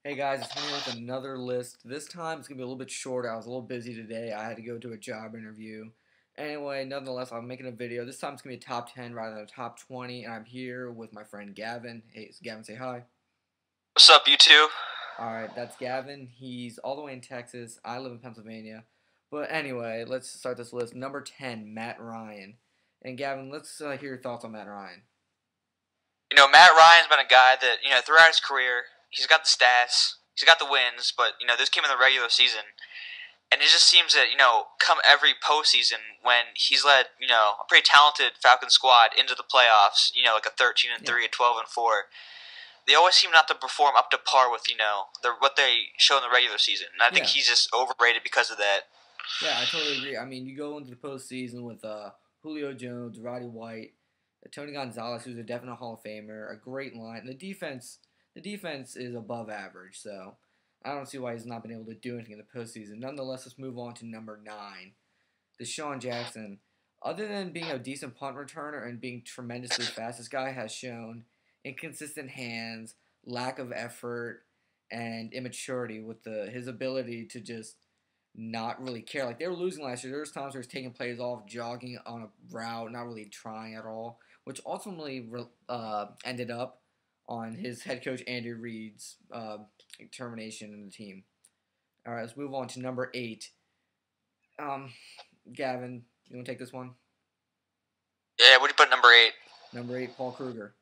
Hey guys, it's me with another list. This time it's going to be a little bit shorter. I was a little busy today. I had to go to a job interview. Anyway, nonetheless, I'm making a video. This time it's going to be a top 10 rather than a top 20. And I'm here with my friend Gavin. Hey, Gavin, say hi. What's up, you two? Alright, that's Gavin. He's all the way in Texas. I live in Pennsylvania. But anyway, let's start this list. Number 10, Matt Ryan. And Gavin, let's hear your thoughts on Matt Ryan. Matt Ryan's been a guy that, throughout his career, he's got the stats, he's got the wins, but, this came in the regular season. And it just seems that, come every postseason when he's led, a pretty talented Falcon squad into the playoffs, like a 13-3, a 12-4. They always seem not to perform up to par with, what they show in the regular season. And I think he's just overrated because of that. Yeah, I totally agree. I mean, you go into the postseason with Julio Jones, Roddy White, Tony Gonzalez, who's a definite Hall of Famer, a great line. The defense is above average, so I don't see why he's not been able to do anything in the postseason. Nonetheless, let's move on to number 9, Desean Jackson. Other than being a decent punt returner and being tremendously fast, this guy has shown inconsistent hands, lack of effort, and immaturity with his ability to just not really care. Like, they were losing last year. There was times where he was taking plays off, jogging on a route, not really trying at all, which ultimately ended up on his head coach Andy Reid's termination in the team. All right, let's move on to number 8. Gavin, you want to take this one? Yeah, what do you put number 8? Number 8, Paul Kruger.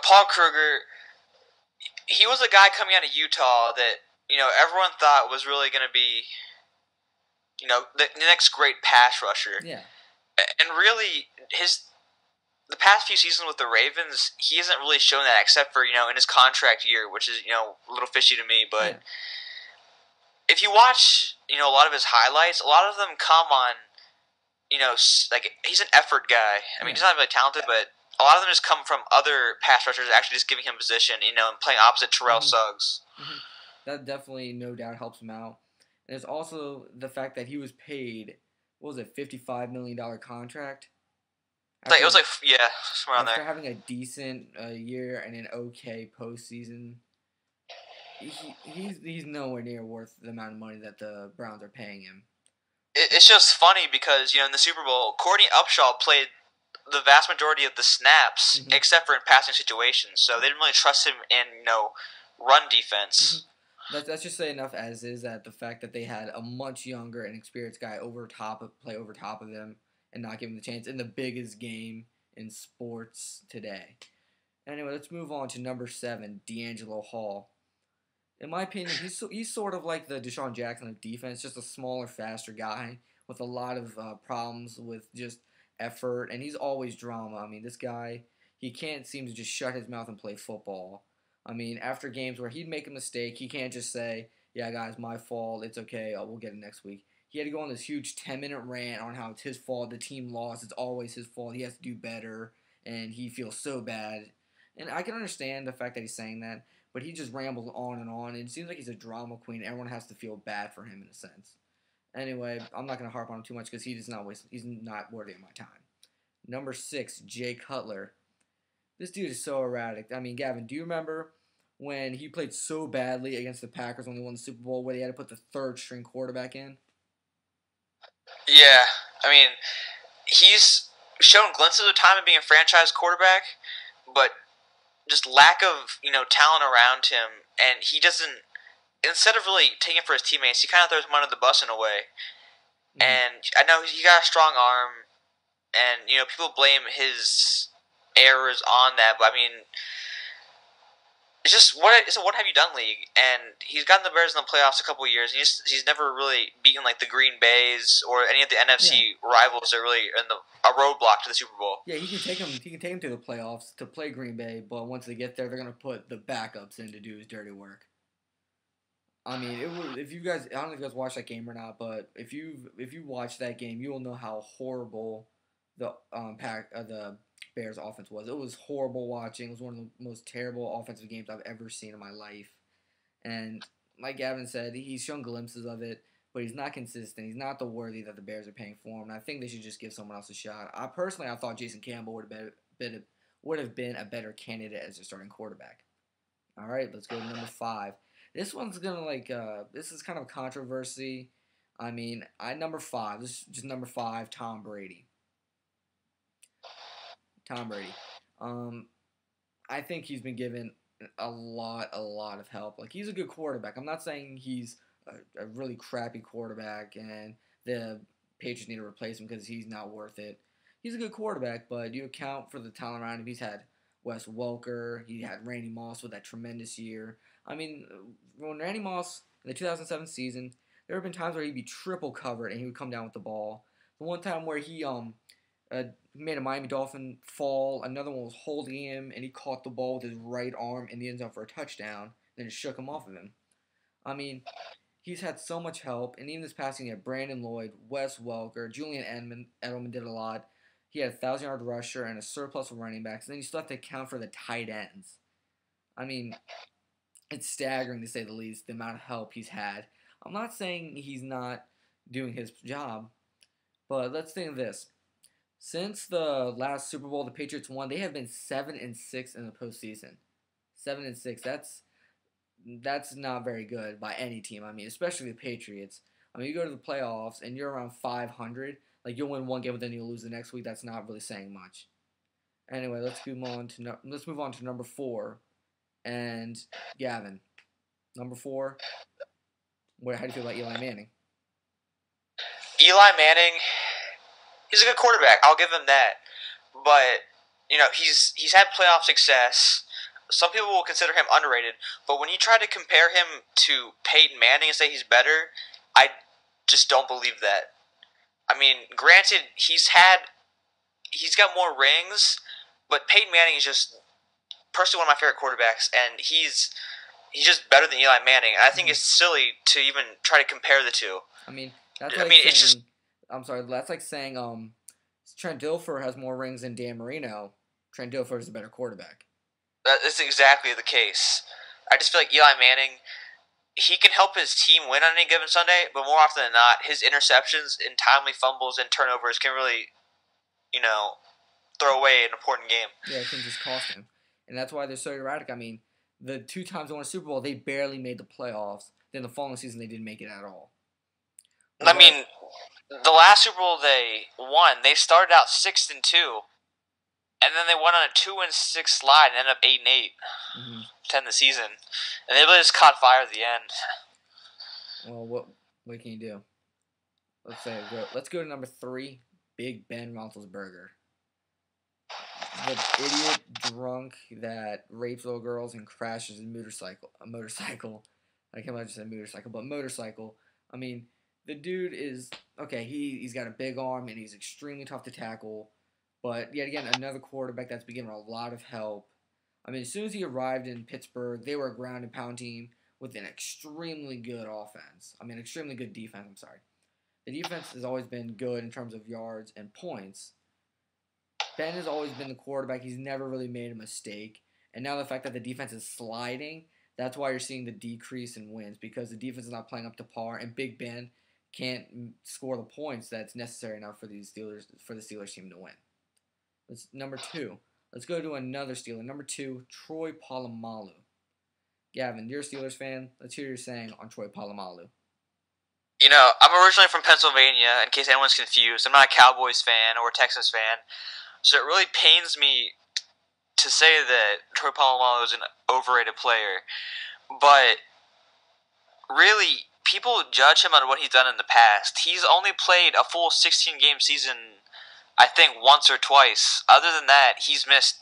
Paul Kruger, he was a guy coming out of Utah that, everyone thought was really going to be, the next great pass rusher. Yeah. And really, the past few seasons with the Ravens, he hasn't really shown that except for, in his contract year, which is, a little fishy to me. But if you watch, a lot of his highlights, a lot of them come on, like, he's an effort guy. I mean, he's not really talented, but a lot of them just come from other pass rushers actually just giving him position, and playing opposite Terrell Suggs. That definitely, no doubt, helps him out. And there's also the fact that he was paid, what was it, $55 million contract? It was somewhere on there. After having a decent year and an okay postseason, he's nowhere near worth the amount of money that the Browns are paying him. It's just funny because, in the Super Bowl, Courtney Upshaw played the vast majority of the snaps, except for in passing situations. So they didn't really trust him in, run defense. Let's just say enough as is that the fact that they had a much younger and experienced guy play over top of them and not give him the chance in the biggest game in sports today. Anyway, let's move on to number 7, Deangelo Hall. In my opinion, he's sort of like the Desean Jackson of defense, just a smaller, faster guy with a lot of problems with just effort, and he's always drama. I mean, this guy, he can't seem to just shut his mouth and play football. I mean, after games where he'd make a mistake, he can't just say, yeah, guys, my fault, it's okay, we'll get it next week. He had to go on this huge 10-minute rant on how it's his fault, the team lost, it's always his fault, he has to do better, and he feels so bad. And I can understand the fact that he's saying that, but he just rambles on, and it seems like he's a drama queen. Everyone has to feel bad for him in a sense. Anyway, I'm not going to harp on him too much because he's not worthy of my time. Number 6, Jay Cutler. This dude is so erratic. I mean, Gavin, do you remember when he played so badly against the Packers when they won the Super Bowl where they had to put the third-string quarterback in? Yeah, I mean, he's shown glimpses of time of being a franchise quarterback, but just lack of, talent around him, and he doesn't, instead of really taking it for his teammates, he kind of throws him under the bus in a way. And I know he got a strong arm, and, people blame his errors on that, but I mean, it's a what have you done league, and he's gotten the Bears in the playoffs a couple of years, and he's never really beaten like the Green Bays or any of the NFC rivals that really are a roadblock to the Super Bowl. Yeah, he can take them to the playoffs to play Green Bay, but once they get there, they're gonna put the backups in to do his dirty work. I mean, if you guys, I don't know if you guys watched that game or not, but if you watch that game, you will know how horrible the Bears offense was. It was horrible watching. It was one of the most terrible offensive games I've ever seen in my life. And like Gavin said, he's shown glimpses of it, but he's not consistent. He's not the worthy that the Bears are paying for him. And I think they should just give someone else a shot. I thought Jason Campbell would have been a better candidate as their starting quarterback. All right, let's go to number 5. This one's gonna this is kind of a controversy. I mean, number 5. This is just number 5. Tom Brady. Tom Brady. Um, I think he's been given a lot of help. Like, he's a good quarterback. I'm not saying he's a really crappy quarterback and the Patriots need to replace him because he's not worth it. He's a good quarterback, but you account for the talent around him. He's had Wes Welker. He had Randy Moss with that tremendous year. I mean, when Randy Moss in the 2007 season, there have been times where he'd be triple covered and he would come down with the ball. The one time where he made a Miami Dolphin fall. Another one was holding him, and he caught the ball with his right arm in the end zone for a touchdown. Then it shook him off of him. I mean, he's had so much help, and even this past season, he had Brandon Lloyd, Wes Welker, Julian Edelman did a lot. He had a 1,000-yard rusher and a surplus of running backs, and then you still have to account for the tight ends. I mean, it's staggering to say the least, the amount of help he's had. I'm not saying he's not doing his job, but let's think of this. Since the last Super Bowl the Patriots won, they have been 7-6 in the postseason. 7-6. That's not very good by any team. I mean, especially the Patriots. I mean, you go to the playoffs and you're around 500. Like, you'll win one game, but then you'll lose the next week. That's not really saying much. Anyway, let's move on to number 4. And Gavin, number 4. How do you feel about Eli Manning? Eli Manning, he's a good quarterback. I'll give him that. But he's had playoff success. Some people will consider him underrated. But when you try to compare him to Peyton Manning and say he's better, I just don't believe that. I mean, granted, he's got more rings, but Peyton Manning is just personally one of my favorite quarterbacks, and he's just better than Eli Manning. And I think it's silly to even try to compare the two. I mean, it's just. I'm sorry. That's like saying Trent Dilfer has more rings than Dan Marino. Trent Dilfer is a better quarterback. That's exactly the case. I just feel like Eli Manning, he can help his team win on any given Sunday, but more often than not, his interceptions and timely fumbles and turnovers can really, throw away an important game. Yeah, it can just cost him. And that's why they're so erratic. I mean, the 2 times they won a Super Bowl, they barely made the playoffs. Then the following season, they didn't make it at all. I mean, the last Super Bowl they won, they started out 6-2, and then they went on a 2-6 slide and ended up 8-8 to end the season, and they really just caught fire at the end. Well, what can you do? Let's go to number 3, Big Ben Roethlisberger, the idiot drunk that rapes little girls and crashes a motorcycle. I can't imagine saying motorcycle, but motorcycle. I mean, the dude is okay. He's got a big arm and he's extremely tough to tackle. But yet again, another quarterback that's been given a lot of help. I mean, as soon as he arrived in Pittsburgh, they were a ground and pound team with an extremely good offense. I mean, extremely good defense. I'm sorry. The defense has always been good in terms of yards and points. Ben has always been the quarterback. He's never really made a mistake. And now the fact that the defense is sliding, that's why you're seeing the decrease in wins, because the defense is not playing up to par, and Big Ben can't score the points that's necessary enough for the Steelers team to win. That's number 2. Let's go to another Steeler. Number 2, Troy Polamalu. Gavin, you're a Steelers fan. Let's hear your saying on Troy Polamalu. I'm originally from Pennsylvania, in case anyone's confused. I'm not a Cowboys fan or a Texas fan, so it really pains me to say that Troy Polamalu is an overrated player. But really, people judge him on what he's done in the past. He's only played a full 16-game season, I think, once or twice. Other than that, he's missed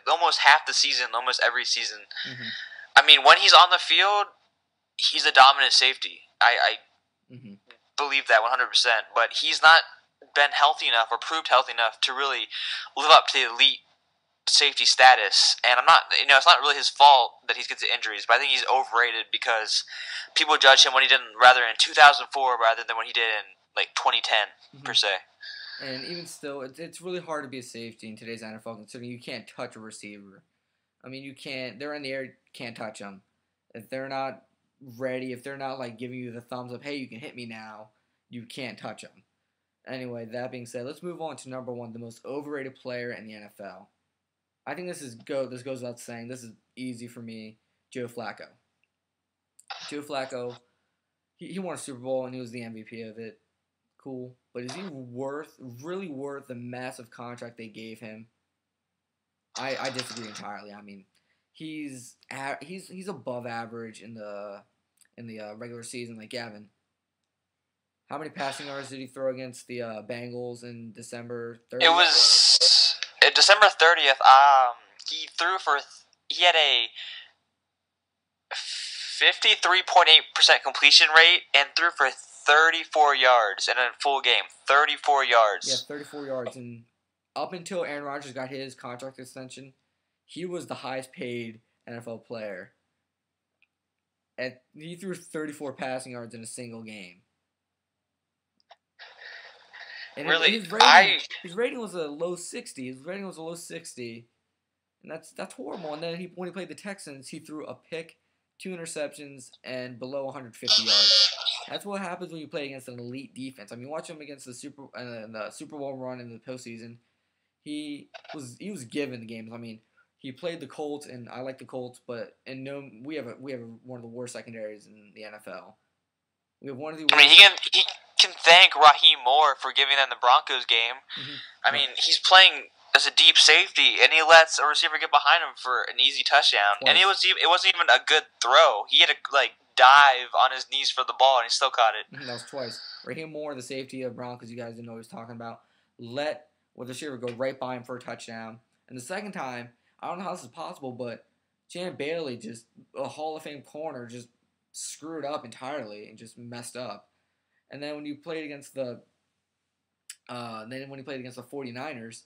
almost half the season, almost every season. Mm-hmm. I mean, when he's on the field, he's a dominant safety. I believe that 100%. But he's not been healthy enough or proved healthy enough to really live up to the elite safety status. And it's not really his fault that he gets the injuries, but I think he's overrated because people judge him when he did rather in 2004 rather than when he did in 2010 per se. And even still, it's really hard to be a safety in today's NFL, considering you can't touch a receiver. I mean, you can't. They're in the air, you can't touch them. If they're not ready, if they're not giving you the thumbs up, hey, you can hit me now, you can't touch them. Anyway, that being said, let's move on to number 1, the most overrated player in the NFL. I think this goes without saying. This is easy for me. Joe Flacco. Joe Flacco, he won a Super Bowl and he was the MVP of it. Cool, but is he really worth the massive contract they gave him? I disagree entirely. I mean, he's above average in the regular season. Like Gavin, how many passing yards did he throw against the Bengals in December 30th? It was December 30th. He had a 53.8% completion rate and threw for 34 yards in a full game. 34 yards. Yeah, 34 yards. And up until Aaron Rodgers got his contract extension, he was the highest paid NFL player. And he threw 34 passing yards in a single game. And really, his rating was a low 60. His rating was a low 60, and that's horrible. And then when he played the Texans, he threw a pick, 2 interceptions, and below 150 yards. That's what happens when you play against an elite defense. I mean, watch him against the Super Bowl run in the postseason. He was given the games. I mean, he played the Colts, and I like the Colts, but we have one of the worst secondaries in the NFL. We have one of the worst. I mean, he can thank Raheem Moore for giving them the Broncos game. Mm-hmm. I mean, he's playing as a deep safety, and he lets a receiver get behind him for an easy touchdown. Twice. And it wasn't even a good throw. He had to dive on his knees for the ball, and he still caught it. That was twice. Raheem Moore, the safety of Broncos, you guys didn't know what he was talking about, let the receiver go right by him for a touchdown. And the second time, I don't know how this is possible, but Jan Bailey, just a Hall of Fame corner, just screwed up entirely and just messed up. And then when you played against the 49ers,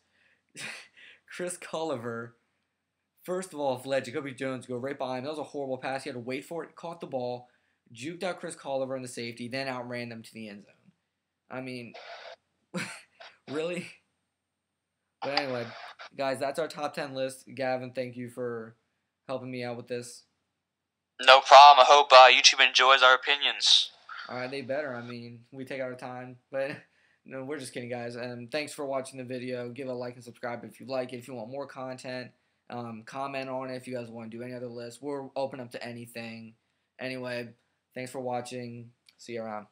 Chris Culliver, first of all, let Jacoby Jones go right by him. That was a horrible pass. He had to wait for it, caught the ball, juked out Chris Culliver in the safety, then outran them to the end zone. I mean, really? But anyway, guys, that's our top 10 list. Gavin, thank you for helping me out with this. No problem. I hope YouTube enjoys our opinions. All right, they better. I mean, we take our time, but no, we're just kidding, guys. And thanks for watching the video. Give a like and subscribe if you like it. If you want more content, comment on it. If you guys want to do any other list, we're open up to anything. Anyway, thanks for watching. See you around.